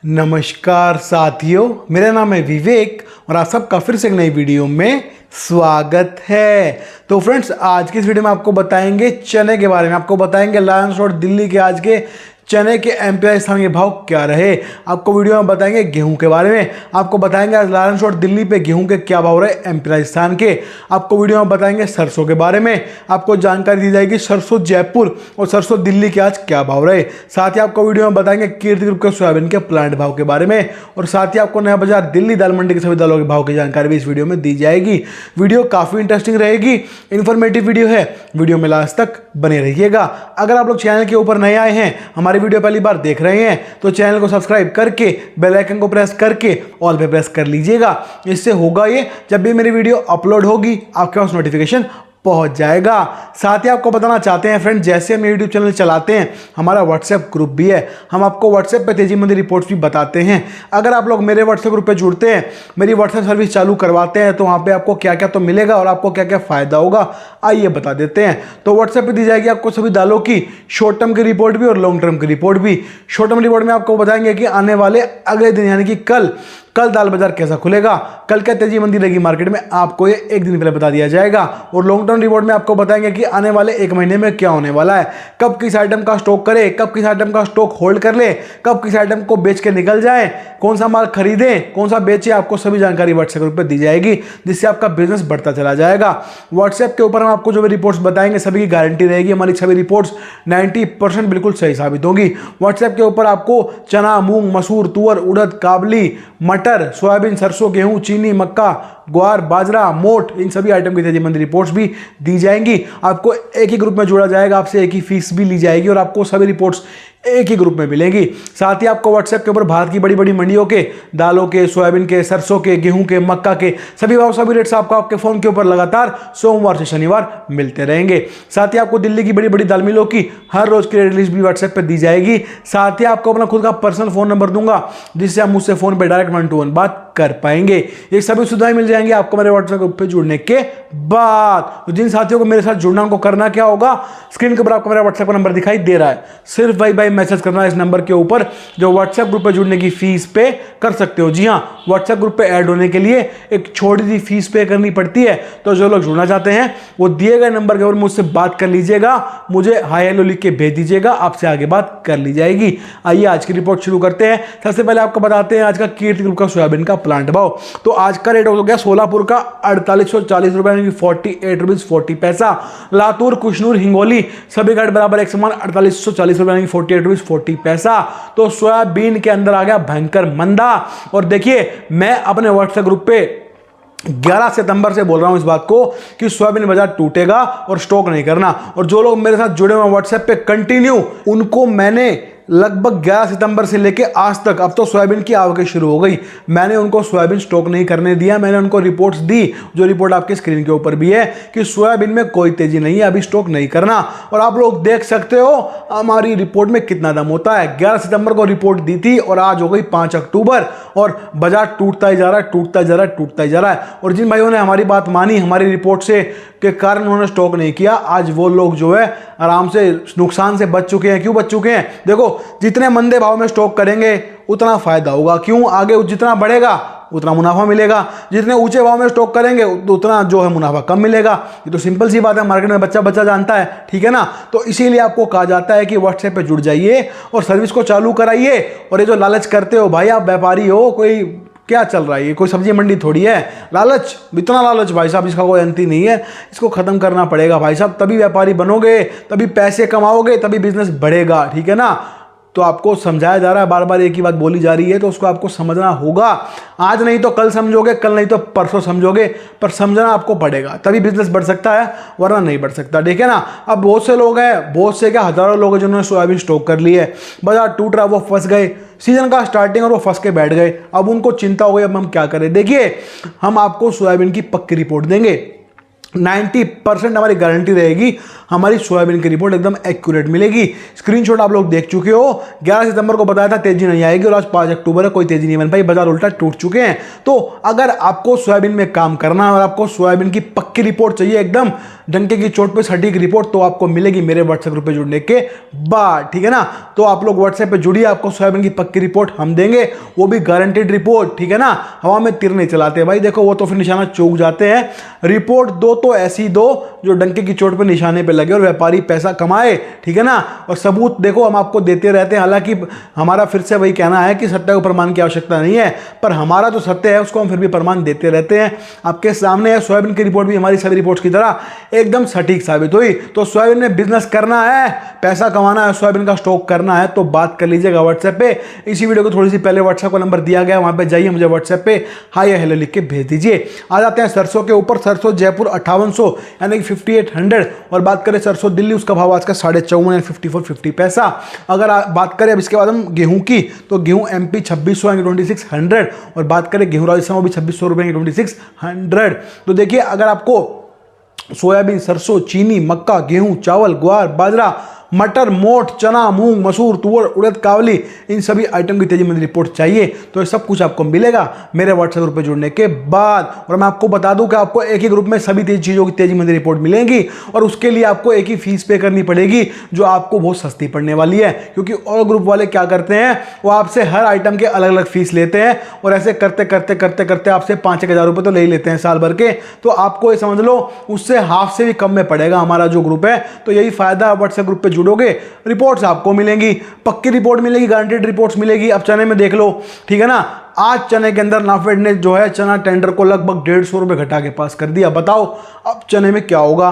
नमस्कार साथियों, मेरा नाम है विवेक और आप सबका फिर से एक नई वीडियो में स्वागत है। तो फ्रेंड्स, आज की इस वीडियो में आपको बताएंगे चने के बारे में। आपको बताएंगे लायंस रोड दिल्ली के आज के चने के एमपीआई स्थान के भाव क्या रहे। आपको वीडियो में बताएंगे गेहूं के बारे में। आपको बताएंगे आज लायंस रोड दिल्ली पे गेहूं के क्या भाव रहे एमपीआई स्थान के। आपको वीडियो में बताएंगे सरसों के बारे में। आपको जानकारी दी जाएगी सरसों जयपुर और सरसों दिल्ली के आज क्या भाव रहे। साथ ही आपको वीडियो में बताएंगे कीर्ति ग्रुप के सोयाबीन के प्लांट भाव के बारे में। और साथ ही आपको नया बाजार दिल्ली दाल मंडी के सभी दालों के भाव की जानकारी भी इस वीडियो में दी जाएगी। वीडियो काफ़ी इंटरेस्टिंग रहेगी, इन्फॉर्मेटिव वीडियो है। वीडियो में लास्ट तक बने रहिएगा। अगर आप लोग चैनल के ऊपर नए आए हैं, हमारी वीडियो पहली बार देख रहे हैं, तो चैनल को सब्सक्राइब करके बेल आइकन को प्रेस करके ऑल पे प्रेस कर लीजिएगा। इससे होगा ये, जब भी मेरी वीडियो अपलोड होगी आपके पास नोटिफिकेशन पहुंच जाएगा। साथ ही आपको बताना चाहते हैं फ्रेंड, जैसे हम यूट्यूब चैनल चलाते हैं, हमारा व्हाट्सएप ग्रुप भी है। हम आपको व्हाट्सएप पे तेजी मंदी रिपोर्ट्स भी बताते हैं। अगर आप लोग मेरे व्हाट्सएप ग्रुप पे जुड़ते हैं, मेरी व्हाट्सएप सर्विस चालू करवाते हैं, तो वहाँ पे आपको क्या क्या तो मिलेगा और आपको क्या क्या फ़ायदा होगा, आइए बता देते हैं। तो व्हाट्सएप पर दी जाएगी आपको सभी दालों की शॉर्ट टर्म की रिपोर्ट भी और लॉन्ग टर्म की रिपोर्ट भी। शॉर्ट टर्म रिपोर्ट में आपको बताएंगे कि आने वाले अगले दिन यानी कि कल दाल बाजार कैसा खुलेगा, कल क्या तेजी मंदी रहेगी मार्केट में, आपको ये एक दिन पहले बता दिया जाएगा। और लॉन्ग टर्म रिपोर्ट में आपको बताएंगे कि आने वाले एक महीने में क्या होने वाला है, कब किस आइटम का स्टॉक करे, कब किस आइटम का स्टॉक होल्ड कर ले, कब किस आइटम को बेच के निकल जाए, कौन सा माल खरीदे कौन सा बेचे, आपको सभी जानकारी व्हाट्सएप ग्रुप पर दी जाएगी, जिससे आपका बिजनेस बढ़ता चला जाएगा। व्हाट्सएप के ऊपर हम आपको जो भी रिपोर्ट्स बताएंगे सभी की गारंटी रहेगी। हमारी सभी रिपोर्ट्स 90% बिल्कुल सही साबित होंगी। व्हाट्सएप के ऊपर आपको चना, मूंग, मसूर, तुअर, उड़द, काबली, मटर, सोयाबीन, सरसों, गेहूं, चीनी, मक्का, ग्वार, बाजरा, मोट, इन सभी आइटम की तेजी मंदी रिपोर्ट्स भी दी जाएंगी। आपको एक ही ग्रुप में जोड़ा जाएगा, आपसे एक ही फीस भी ली जाएगी और आपको सभी रिपोर्ट्स एक ही ग्रुप में मिलेंगी। साथ ही आपको व्हाट्सएप के ऊपर भारत की बड़ी बड़ी मंडियों के दालों के, सोयाबीन के, सरसों के, गेहूं के, मक्का के सभी भाव सभी रेट्स आपको आपके फोन के ऊपर लगातार सोमवार से शनिवार मिलते रहेंगे। साथ ही आपको दिल्ली की बड़ी बड़ी दाल मिलों की हर रोज की रेट लिस्ट भी व्हाट्सएप पर दी जाएगी। साथ ही आपको अपना खुद का पर्सनल फोन नंबर दूंगा, जिससे आप मुझसे फोन पर डायरेक्ट 1 to 1 बात कर पाएंगे। ये सभी सुविधाएं मिल जाएंगी आपको मेरे व्हाट्सएप ग्रुप पे जुड़ने के बाद। तो जिन साथियों को मेरे साथ जुड़ना, उनको करना क्या होगा, स्क्रीन के ऊपर आपको मेरा व्हाट्सएप का नंबर दिखाई दे रहा है, सिर्फ भाई मैसेज करना है इस नंबर के ऊपर, जो व्हाट्सएप ग्रुप पे जुड़ने की फीस पे कर सकते हो। जी हाँ, व्हाट्सएप ग्रुप पे ऐड होने के लिए एक छोटी सी फीस पे करनी पड़ती है। तो जो लोग जुड़ना चाहते हैं वो दिए गए नंबर के ऊपर मुझसे बात कर लीजिएगा, मुझे हाय हेलो लिख के भेज दीजिएगा, आपसे आगे बात कर ली जाएगी। आइए आज की रिपोर्ट शुरू करते हैं। सबसे पहले आपको बताते हैं आज का कीर्ति ग्रुप का सोयाबीन का प्लांट भाव। तो आज का रेट हो गया सोलापुर का 4840 रुपए यानी 48 रुपीज 40 पैसा। लातूर, कुशनूर, हिंगोली सभी का रेट बराबर एक समान 4840 रुपए यानी 48 रुपीज 40 पैसा। तो सोयाबीन के अंदर आ गया भयंकर मंदा। और देखिए, मैं अपने व्हाट्सएप ग्रुप पे 11 सितंबर से बोल रहा हूं इस बात को कि सोयाबीन बाजार टूटेगा और स्टॉक नहीं करना। और जो लोग मेरे साथ जुड़े हुए हैं व्हाट्सएप पे कंटिन्यू, उनको मैंने लगभग 11 सितंबर से लेके आज तक, अब तो सोयाबीन की आवकें शुरू हो गई, मैंने उनको सोयाबीन स्टॉक नहीं करने दिया। मैंने उनको रिपोर्ट्स दी, जो रिपोर्ट आपके स्क्रीन के ऊपर भी है, कि सोयाबीन में कोई तेजी नहीं है, अभी स्टॉक नहीं करना। और आप लोग देख सकते हो हमारी रिपोर्ट में कितना दम होता है। 11 सितंबर को रिपोर्ट दी थी और आज हो गई 5 अक्टूबर और बाजार टूटता ही जा रहा है, टूटता ही जा रहा है, टूटता ही जा रहा है। और जिन भाइयों ने हमारी बात मानी, हमारी रिपोर्ट से के कारण उन्होंने स्टॉक नहीं किया, आज वो लोग जो है आराम से नुकसान से बच चुके हैं। क्यों बच चुके हैं? देखो, जितने मंदे भाव में स्टॉक करेंगे उतना फायदा होगा। क्यों? आगे जितना बढ़ेगा उतना मुनाफा मिलेगा। जितने ऊंचे भाव में स्टॉक करेंगे उतना जो है मुनाफा कम मिलेगा। ये तो सिंपल सी बात है, मार्केट में बच्चा बच्चा जानता है, ठीक है ना। तो इसीलिए आपको कहा जाता है कि व्हाट्सएप पे जुड़ जाइए और सर्विस को चालू कराइए। और ये जो लालच करते हो भाई, आप व्यापारी हो, कोई क्या चल रहा है, ये कोई सब्जी मंडी थोड़ी है। लालच, इतना लालच भाई साहब, इसका कोई अंत ही नहीं है। इसको खत्म करना पड़ेगा भाई साहब, तभी व्यापारी बनोगे, तभी पैसे कमाओगे, तभी बिजनेस बढ़ेगा, ठीक है ना। तो आपको समझाया जा रहा है, बार बार एक ही बात बोली जा रही है, तो उसको आपको समझना होगा। आज नहीं तो कल समझोगे, कल नहीं तो परसों समझोगे, पर समझना आपको पड़ेगा, तभी बिजनेस बढ़ सकता है, वरना नहीं बढ़ सकता, ठीक है ना। अब बहुत से लोग हैं, बहुत से क्या हजारों लोग हैं जिन्होंने सोयाबीन स्टॉक कर ली है, बाजार टूट रहा, वो फंस गए, सीजन का स्टार्टिंग और वो फंस के बैठ गए। अब उनको चिंता हो गई, अब हम क्या करें। देखिए, हम आपको सोयाबीन की पक्की रिपोर्ट देंगे, 90% हमारी गारंटी रहेगी, हमारी सोयाबीन की रिपोर्ट एकदम एक्यूरेट मिलेगी। स्क्रीनशॉट आप लोग देख चुके हो, 11 सितंबर को बताया था तेजी नहीं आएगी और आज 5 अक्टूबर है, कोई तेजी नहीं बन पाई, बाजार उल्टा टूट चुके हैं। तो अगर आपको सोयाबीन में काम करना है और आपको सोयाबीन की पक्की रिपोर्ट चाहिए एकदम डंके की चोट पे सटीक रिपोर्ट तो आपको मिलेगी मेरे व्हाट्सएप ग्रुप पे जुड़ने के बाद, ठीक है ना। तो आप लोग व्हाट्सएप पे जुड़िए, आपको सोयाबीन की पक्की रिपोर्ट हम देंगे, वो भी गारंटेड रिपोर्ट, ठीक है ना। हवा में तीर नहीं चलाते भाई, देखो वो तो फिर निशाना चूक जाते हैं। रिपोर्ट दो तो ऐसी दो जो डंके की चोट पे निशाने पे लगे और व्यापारी पैसा कमाए, ठीक है ना। और सबूत देखो हम आपको देते रहते हैं, हालांकि हमारा फिर से वही कहना है कि सत्य को प्रमाण की आवश्यकता नहीं है, पर हमारा जो सत्य है उसको हम फिर भी प्रमाण देते रहते हैं। आपके सामने है, सोयाबीन की रिपोर्ट भी हमारी सभी रिपोर्ट्स की तरह एकदम सटीक साबित हुई। तो सोयाबीन में बिजनेस करना है, पैसा कमाना है, सोयाबीन का स्टॉक करना है तो बात कर लीजिएगा व्हाट्सएप पे। इसी वीडियो को थोड़ी सी पहले व्हाट्सएप का नंबर दिया गया, वहां पे जाइए, मुझे व्हाट्सएप पे हाय या हेलो लिख के भेज दीजिए। आ जाते हैं सरसों के ऊपर। सरसों जयपुर 5800 यानी कि 5800, और बात करें सरसों दिल्ली, उसका भाव आज का 54.5 यानी 54.50 पैसा। अगर बात करें अब इसके बाद हम गेहूं की, तो गेहूं एमपी 2600 यानी 2600, और बात करें गेहूं राजस्थान वो भी 2600 रुपए यानी 2600। तो देखिए अगर आपको सोयाबीन, सरसों, चीनी, मक्का, गेहूं, चावल, ग्वार, बाजरा, मटर, मोठ, चना, मूंग, मसूर, तुअर, उड़द, कावली, इन सभी आइटम की तेजी मंदी रिपोर्ट चाहिए तो ये सब कुछ आपको मिलेगा मेरे व्हाट्सएप ग्रुप पे जुड़ने के बाद। और मैं आपको बता दूं कि आपको एक ही ग्रुप में सभी चीज़ों की तेजी मंदी रिपोर्ट मिलेंगी, और उसके लिए आपको एक ही फीस पे करनी पड़ेगी जो आपको बहुत सस्ती पड़ने वाली है। क्योंकि और ग्रुप वाले क्या करते हैं, वो आपसे हर आइटम के अलग अलग फीस लेते हैं, और ऐसे करते करते करते करते आपसे 5-1 हज़ार रुपये तो ले ही लेते हैं साल भर के। तो आपको ये समझ लो उससे हाफ से भी कम में पड़ेगा हमारा जो ग्रुप है। तो यही फायदा है, व्हाट्सएप ग्रुप पे जुड़ोगे, रिपोर्ट्स आपको मिलेंगी, पक्की रिपोर्ट मिलेगी, गारंटेड रिपोर्ट्स मिलेगी। अब चने में देख लो, ठीक है ना। आज चने के अंदर नाफेड ने जो है चना टेंडर को लगभग 150 रुपये घटा के पास कर दिया। बताओ अब चने में क्या होगा,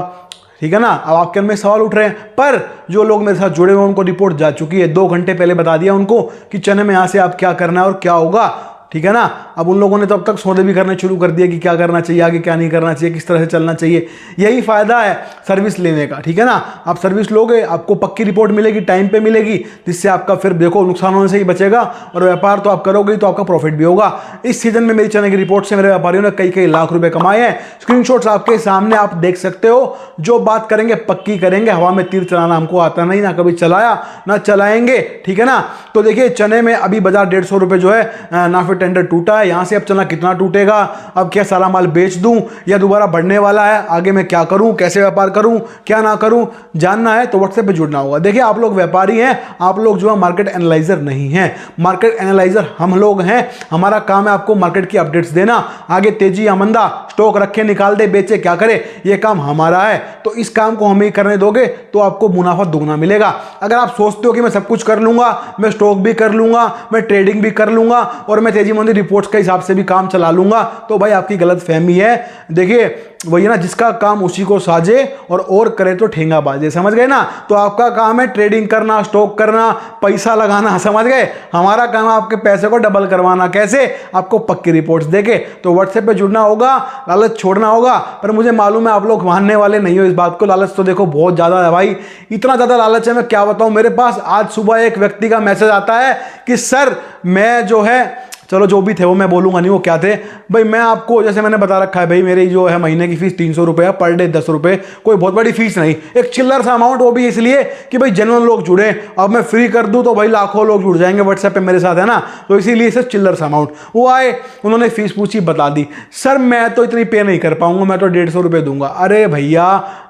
ठीक है ना। अब आपके मन में सवाल उठ रहे हैं, पर जो लोग मेरे साथ जुड़े हुए उनको रिपोर्ट जा चुकी है, 2 घंटे पहले बता दिया उनको कि चने में यहाँ से आप क्या करना है और क्या होगा, ठीक है ना। अब उन लोगों ने तो अब तक सौदे भी करने शुरू कर दिए कि क्या करना चाहिए, आगे क्या नहीं करना चाहिए, किस तरह से चलना चाहिए। यही फायदा है सर्विस लेने का, ठीक है ना। आप सर्विस लोगे, आपको पक्की रिपोर्ट मिलेगी, टाइम पे मिलेगी, जिससे आपका फिर देखो नुकसान होने से ही बचेगा, और व्यापार तो आप करोगे तो आपका प्रॉफिट भी होगा। इस सीजन में मेरी चने की रिपोर्ट से मेरे व्यापारियों ने कई लाख रुपए कमाए हैं। स्क्रीनशॉट्स आपके सामने आप देख सकते हो। जो बात करेंगे पक्की करेंगे, हवा में तीर चलाना हमको आता नहीं, ना कभी चलाया ना चलाएंगे, ठीक है ना। तो देखिए चने में अभी बाजार 150 रुपये जो है नाफे टेंडर टूटा है, यहां से अब चना कितना टूटेगा, अब क्या सारा माल बेच दूं या दोबारा बढ़ने वाला है, आगे मैं क्या करूं, कैसे व्यापार करूं, क्या ना करूं, जानना है तो व्हाट्सएप पे जुड़ना होगा। देखिए आप लोग व्यापारी हैं, आप लोग जो है मार्केट एनालाइजर नहीं हैं। मार्केट एनालाइजर हम लोग हैं, हमारा काम है आपको मार्केट की अपडेट्स देना। आगे तेजी या मंदा, स्टॉक रखे निकाल दे, बेचे क्या करे, ये काम हमारा है। तो इस काम को हम ही करने दोगे तो आपको मुनाफा दुगना मिलेगा। अगर आप सोचते हो कि मैं सब कुछ कर लूंगा, मैं स्टॉक भी कर लूंगा, मैं ट्रेडिंग भी कर लूंगा और मैं तेजी मंदी रिपोर्ट्स के हिसाब से भी काम चला लूंगा, तो भाई आपकी गलत फहमी है। देखिए वही ना, जिसका काम उसी को साजे और करे तो ठेंगा बाजे, समझ गए ना। तो आपका काम है ट्रेडिंग करना, स्टॉक करना, पैसा लगाना, समझ गए। हमारा काम है आपके पैसे को डबल करवाना। कैसे, आपको पक्की रिपोर्ट्स देके। तो व्हाट्सएप पे जुड़ना होगा, लालच छोड़ना होगा। पर मुझे मालूम है आप लोग मानने वाले नहीं हो इस बात को। लालच तो देखो बहुत ज्यादा है भाई, इतना ज्यादा लालच है मैं क्या बताऊं। मेरे पास आज सुबह एक व्यक्ति का मैसेज आता है कि सर मैं जो है, चलो जो भी थे वो मैं बोलूंगा नहीं वो क्या थे भाई, मैं आपको जैसे मैंने बता रखा है भाई, मेरी जो है महीने की फीस 300 रुपये, पर डे 10 रुपये, कोई बहुत बड़ी फीस नहीं, एक चिल्लर सा अमाउंट, वो भी इसलिए कि भाई जेन्युइन लोग जुड़े। अब मैं फ्री कर दूं तो भाई लाखों लोग जुड़ जाएंगे व्हाट्सएप पे मेरे साथ, है ना। तो इसीलिए सिर्फ चिल्लर सा अमाउंट। वो आए, उन्होंने फीस पूछी, बता दी, सर मैं तो इतनी पे नहीं कर पाऊंगा, मैं तो 150 रुपये दूंगा। अरे भैया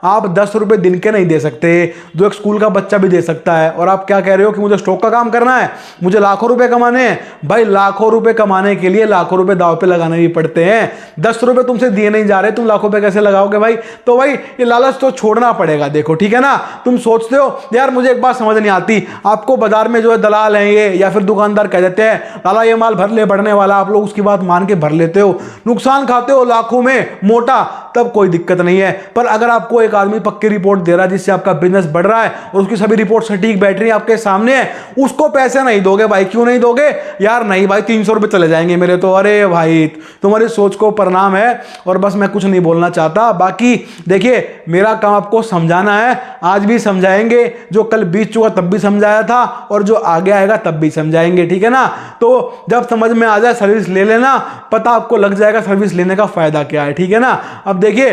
आप 10 रुपये दिन के नहीं दे सकते, जो एक स्कूल का बच्चा भी दे सकता है। और आप क्या कह रहे हो कि मुझे स्टॉक का काम करना है, मुझे लाखों रुपए कमाने हैं। भाई लाखों रुपए कमाने के लिए लाखों रुपए दाव पे लगाने भी पड़ते हैं। 10 रुपए तुमसे दिए नहीं जा रहे, तुम लाखों रुपए कैसे लगाओगे भाई। तो भाई ये लालच तो छोड़ना पड़ेगा। देखो ठीक है ना, तुम सोचते हो यार, मुझे एक बात समझ नहीं आती, आपको बाजार में जो है दलाल हैं ये या फिर दुकानदार कह देते हैं लाला ये माल भर ले, बढ़ने वाला, आप लोग उसकी बात मान के भर लेते हो, नुकसान खाते हो लाखों में मोटा, तब कोई दिक्कत नहीं है। पर अगर आपको एक आदमी पक्की रिपोर्ट दे रहा है जिससे आपका बिजनेस बढ़ रहा है और उसकी सभी रिपोर्ट सटीक बैठ रही है आपके सामने है, उसको पैसे नहीं दोगे भाई। क्यों नहीं दोगे यार, नहीं भाई 300 रुपए चले जाएंगे मेरे तो। अरे भाई तुम्हारी सोच को प्रणाम है, और बस मैं कुछ नहीं बोलना चाहता। बाकी देखिए मेरा काम आपको समझाना है, आज भी समझाएंगे, जो कल बीत चुका तब भी समझाया था और जो आगे आएगा तब भी समझाएंगे, ठीक है ना। तो जब समझ में आ जाए सर्विस ले लेना, पता आपको लग जाएगा सर्विस लेने का फायदा क्या है, ठीक है ना। अब देखिए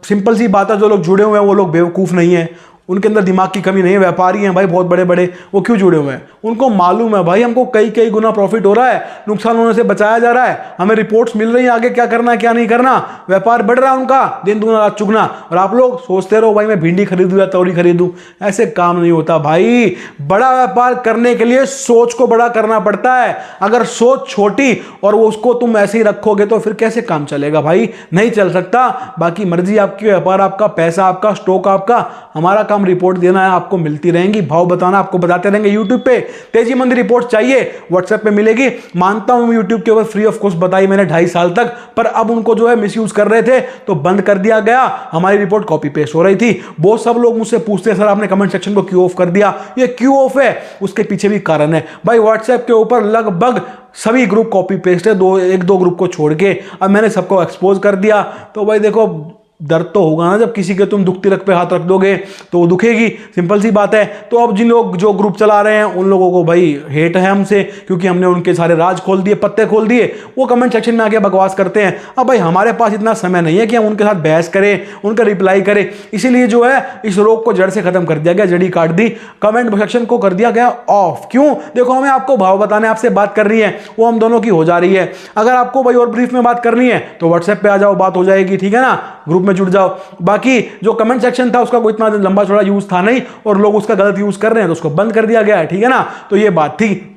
सिंपल सी बात है, जो लोग जुड़े हुए हैं वो लोग बेवकूफ नहीं है, उनके अंदर दिमाग की कमी नहीं है, व्यापारी हैं भाई बहुत बड़े बड़े, वो क्यों जुड़े हुए हैं? उनको मालूम है भाई हमको कई कई गुना प्रॉफिट हो रहा है, नुकसान होने से बचाया जा रहा है, हमें रिपोर्ट्स मिल रही हैं आगे क्या करना है क्या नहीं करना, व्यापार बढ़ रहा है उनका, दिन दुगना रात चुगना। और आप लोग सोचते रहो भाई मैं भिंडी खरीदूं या तौरी खरीदूं, ऐसे काम नहीं होता भाई। बड़ा व्यापार करने के लिए सोच को बड़ा करना पड़ता है। अगर सोच छोटी और वो उसको तुम ऐसे ही रखोगे तो फिर कैसे काम चलेगा भाई? नहीं चल सकता। बाकी मर्जी आपकी, व्यापार आपका, पैसा आपका, स्टॉक आपका, हमारा काम रिपोर्ट देना है, आपको मिलती रहेंगी, भाव बताना आपको बताते रहेंगे यूट्यूब पे। तेजी मंदी रिपोर्ट चाहिए व्हाट्सएप पे मिलेगी। मानता हूं यूट्यूब के ऊपर फ्री ऑफ कॉस्ट बताई मैंने 2.5 साल तक, पर अब उनको जो है मिसयूज कर रहे थे तो बंद कर दिया गया। हमारी रिपोर्ट कॉपी पेस्ट हो रही थी। बहुत सब लोग मुझसे पूछते हैं सर आपने कमेंट सेक्शन को क्यों ऑफ कर दिया? ये क्यों ऑफ है उसके पीछे भी कारण है भाई। व्हाट्सएप के ऊपर लगभग सभी ग्रुप कॉपी पेस्ट है, एक दो ग्रुप को छोड़ के। अब मैंने सबको एक्सपोज कर दिया तो भाई देखो दर्द तो होगा ना, जब किसी के तुम दुखती रख पे हाथ रख दोगे तो वो दुखेगी, सिंपल सी बात है। तो अब जिन लोग जो ग्रुप चला रहे हैं उन लोगों को भाई हेट है हमसे, क्योंकि हमने उनके सारे राज खोल दिए, पत्ते खोल दिए। वो कमेंट सेक्शन में आके बकवास करते हैं। अब भाई हमारे पास इतना समय नहीं है कि हम उनके साथ बहस करें, उनका रिप्लाई करें। इसीलिए जो है इस रोग को जड़ से खत्म कर दिया गया, जड़ी काट दी, कमेंट सेक्शन को कर दिया गया ऑफ। क्यों? देखो हमें आपको भाव बताने, आपसे बात कर रही है, वो हम दोनों की हो जा रही है। अगर आपको भाई और ब्रीफ में बात करनी है तो व्हाट्सएप पे आ जाओ, बात हो जाएगी, ठीक है ना, ग्रुप में जुड़ जाओ। बाकी जो कमेंट सेक्शन था उसका कोई इतना लंबा चौड़ा यूज था नहीं और लोग उसका गलत यूज कर रहे हैं तो उसको बंद कर दिया गया है, ठीक है ना। तो ये बात थी।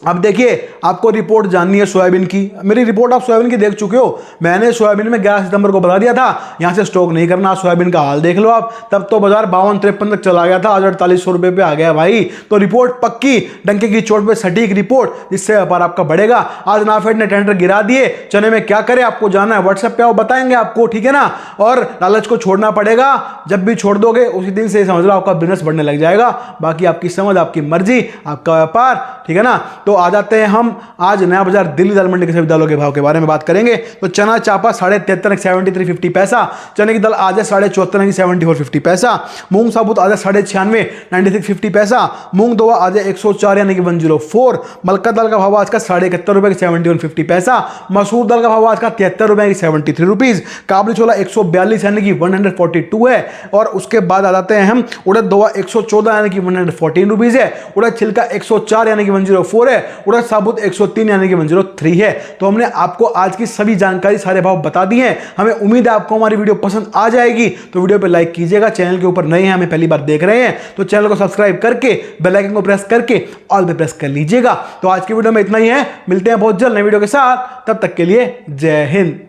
अब देखिए आपको रिपोर्ट जाननी है सोयाबीन की। मेरी रिपोर्ट आप सोयाबीन की देख चुके हो। मैंने सोयाबीन में 11 सितंबर को बता दिया था यहां से स्टॉक नहीं करना। सोयाबीन का हाल देख लो आप, तब तो बाजार 52-53 तक चला गया था, आज 4800 रुपए पे आ गया भाई। तो रिपोर्ट पक्की, डंके की चोट पे सटीक रिपोर्ट, जिससे व्यापार आपका बढ़ेगा। आज नाफेड ने टेंडर गिरा दिए, चने में क्या करे आपको जाना है, व्हाट्सएप पे आओ बताएंगे आपको, ठीक है ना। और लालच को छोड़ना पड़ेगा, जब भी छोड़ दोगे उसी दिन से समझ लो आपका बिजनेस बढ़ने लग जाएगा। बाकी आपकी समझ, आपकी मर्जी, आपका व्यापार, ठीक है ना। तो आ जाते हैं हम आज नया बाजार दिल्ली दाल मंडी के सभी दालों के भाव के बारे में बात करेंगे। तो चना चापा 73 73.50 पैसा, चने की दाल आज है 74 74.50 पैसा, मूंग साबुत आज है 96 96.50 पैसा, मूंग दोवा आज है 104 यानी कि 104, मलका दाल का भाव आज का 71 रुपए 71.50 पैसा, मसूर दाल का भाव आज का 73 रुपए 73 रुपीज, काबली छोला 142 यानी कि 142 है। और उसके बाद आ जाते हैं हम उड़द दोवा 114 यानी कि 114 रुपीज है, उड़द छिलका 104 यानी कि 104 है, उड़द साबुत 103 यानी कि 103 है। तो हमने आपको आज की सभी जानकारी, सारे भाव बता दिए हैं। हमें उम्मीद है आपको हमारी वीडियो पसंद आ जाएगी। तो वीडियो पे लाइक कीजिएगा, चैनल के ऊपर नए हैं, हमें पहली बार देख रहे हैं तो चैनल को सब्सक्राइब करके बेल आइकन को प्रेस करके ऑल पे प्रेस कर लीजिएगा। तो आज की वीडियो में इतना ही है, मिलते हैं बहुत जल्द नई वीडियो के साथ, तब तक के लिए जय हिंद।